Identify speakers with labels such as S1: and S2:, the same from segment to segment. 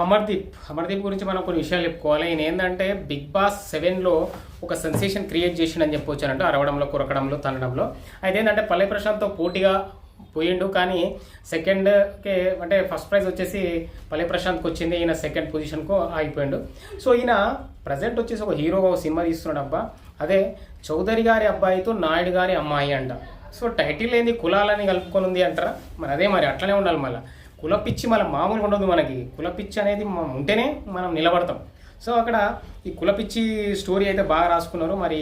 S1: అమర్దీప్ గురించి మనం కొన్ని విషయాలు చెప్పుకోవాలి. ఈయన ఏంటంటే బిగ్ బాస్ 7లో ఒక సెన్సేషన్ క్రియేట్ చేసిండని చెప్పొచ్చానంటే అరవడంలో, కురకడంలో, తనడంలో. అయితే ఏంటంటే పల్లె ప్రశాంత్తో పోటీగా పోయిండు, కానీ సెకండ్కే అంటే ఫస్ట్ ప్రైజ్ వచ్చేసి పల్లె ప్రశాంత్కి వచ్చింది, ఈయన సెకండ్ పొజిషన్కు ఆగిపోయిండు. సో ఈయన ప్రజెంట్ వచ్చేసి ఒక హీరోగా ఒక సినిమా తీస్తున్నాడు అబ్బా. అదే చౌదరి గారి అబ్బాయితో నాయుడు గారి అమ్మాయి అంట. సో టైటిల్ ఏంది కులాలని కలుపుకొని ఉంది అంటారా? మరి అదే మరి అట్లనే ఉండాలి. మళ్ళీ కులపిచ్చి మళ్ళీ మామూలుగా ఉండదు. మనకి కులపిచ్చి అనేది ఉంటేనే మనం నిలబడతాం. సో అక్కడ ఈ కులపిచ్చి స్టోరీ అయితే బాగా రాసుకున్నారు. మరి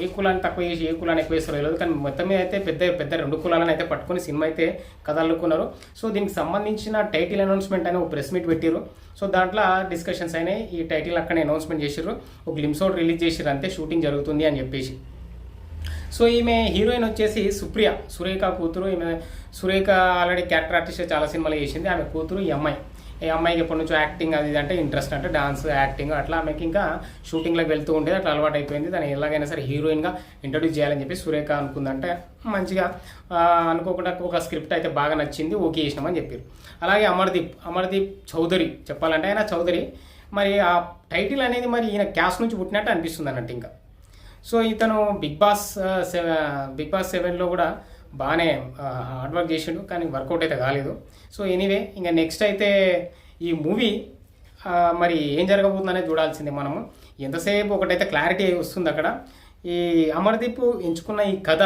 S1: ఏ కులాన్ని తక్కువ చేసి ఏ కులాన్ని ఎక్కువ వేస్తారో తెలియదు, కానీ మొత్తం మీద అయితే పెద్ద రెండు కులాలను అయితే పట్టుకొని సినిమా అయితే కథలుకున్నారు. సో దీనికి సంబంధించిన టైటిల్ అనౌన్స్మెంట్ అని ఒక ప్రెస్ మీట్ పెట్టారు. సో దాంట్లో డిస్కషన్స్ అయినాయి. ఈ టైటిల్ అక్కడే అనౌన్స్మెంట్ చేసారు, ఒక గ్లిమ్స్ అవుట్ రిలీజ్ చేసారు, అంతే షూటింగ్ జరుగుతుంది అని చెప్పేసి. సో ఈమె హీరోయిన్ వచ్చేసి సురేఖ కూతురు. ఈమె సురేఖ ఆల్రెడీ క్యారెక్టర్ ఆర్టిస్ట్ చాలా సినిమాలు చేసింది. ఆమె కూతురు ఈ అమ్మాయికి ఎప్పటి నుంచో యాక్టింగ్ అది అంటే ఇంట్రెస్ట్, అంటే డాన్స్, యాక్టింగ్ అట్లా ఆమెకి ఇంకా షూటింగ్లోకి వెళ్తూ ఉండేది, అట్లా అలవాటు అయిపోయింది. దాన్ని ఎలాగైనా సరే హీరోయిన్గా ఇంట్రడ్యూస్ చేయాలని చెప్పి సురేఖ అనుకుందంటే మంచిగా అనుకోకుండా ఒక స్క్రిప్ట్ అయితే బాగా నచ్చింది, ఓకే చేసినామని చెప్పారు. అలాగే అమర్దీప్ చౌదరి చెప్పాలంటే ఆయన చౌదరి. మరి ఆ టైటిల్ అనేది మరి ఈయన క్యాస్ట్ నుంచి పుట్టినట్టు అనిపిస్తుంది అన్నట్టు ఇంకా. సో ఇతను బిగ్ బాస్ 7లో కూడా బాగానే హార్డ్ వర్క్ చేసిండు, కానీ వర్కౌట్ అయితే కాలేదు. సో ఎనీవే ఇంకా నెక్స్ట్ అయితే ఈ మూవీ మరి ఏం జరగబోతుందనేది చూడాల్సిందే మనము. ఎంతసేపు ఒకటైతే క్లారిటీ వస్తుంది అక్కడ. ఈ అమర్దీప్ ఎంచుకున్న ఈ కథ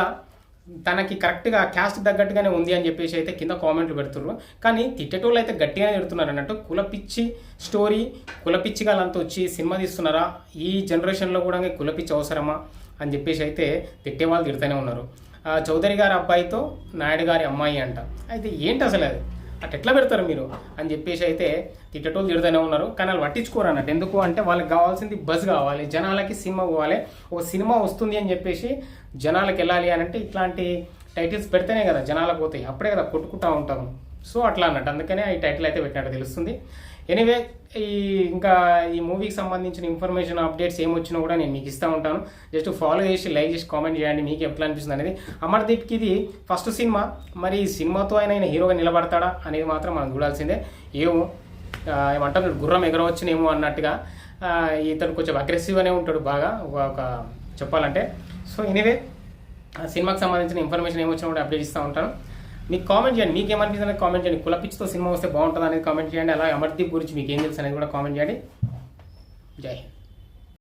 S1: తనకి కరెక్ట్గా క్యాస్ట్ తగ్గట్టుగానే ఉంది అని చెప్పేసి అయితే కింద కామెంట్లు పెడుతున్నారు. కానీ తిట్టేటోళ్ళు అయితే గట్టిగానే పెడుతున్నారు అన్నట్టు. కులపిచ్చి స్టోరీ, కులపిచ్చి గాలంతా వచ్చి సినిమా తీస్తున్నారా? ఈ జనరేషన్లో కూడా కులపిచ్చి అవసరమా అని చెప్పేసి అయితే తిట్టే వాళ్ళు తిడుతూనే ఉన్నారు. చౌదరి గారి అబ్బాయితో నాయుడు గారి అమ్మాయి అంట. అయితే ఏంటి అసలు అది అట్లా ఎట్లా పెడతారు మీరు అని చెప్పేసి అయితే తిట్టేటోళ్ళు తిడుతూనే ఉన్నారు. కానీ వాళ్ళు పట్టించుకోరు అన్నట్టు. ఎందుకు అంటే వాళ్ళకి కావాల్సింది బస్ కావాలి, జనాలకి సినిమా పోవాలి. ఒక సినిమా వస్తుంది అని చెప్పేసి జనాలకు వెళ్ళాలి అని అంటే ఇట్లాంటి టైటిల్స్ పెడితేనే కదా జనాలకు పోతాయి, అప్పుడే కదా కొట్టుకుంటూ ఉంటాము. సో అట్లా అన్నట్టు, అందుకనే ఈ టైటిల్ అయితే పెట్టినట్టు తెలుస్తుంది. ఎనీవే ఇంకా ఈ మూవీకి సంబంధించిన ఇన్ఫర్మేషన్, అప్డేట్స్ ఏమొచ్చినా కూడా నేను మీకు ఇస్తూ ఉంటాను. జస్ట్ ఫాలో చేసి, లైక్ చేసి, కామెంట్ చేయండి మీకు ఎట్లా అనిపిస్తుంది అనేది. అమర్దీప్కి ఇది ఫస్ట్ సినిమా. మరి ఈ సినిమాతో ఆయన హీరోగా నిలబడతాడా అనేది మాత్రం మనం చూడాల్సిందే. ఏమంటారు, గుర్రం ఎగరవచ్చునేమో అన్నట్టుగా ఇతను కొంచెం అగ్రెసివ్గానే ఉంటాడు బాగా ఒక చెప్పాలంటే. సో ఎనీవే సినిమాకి సంబంధించిన ఇన్ఫర్మేషన్ ఏమొచ్చినా కూడా అప్డేట్ ఇస్తూ ఉంటాను. మీకు కామెంట్ చేయండి, మీకు ఏమనిపిస్తుంది అనేది కామెంట్ చేయండి. కులపిచ్చితో సినిమా వస్తే బాగుంటుంది అనేది కామెంట్ చేయండి. అలాగే అమర్దీప్ గురించి మీకు ఏం తెలుసు అనేది కూడా కామెంట్ చేయండి. జై హింద్.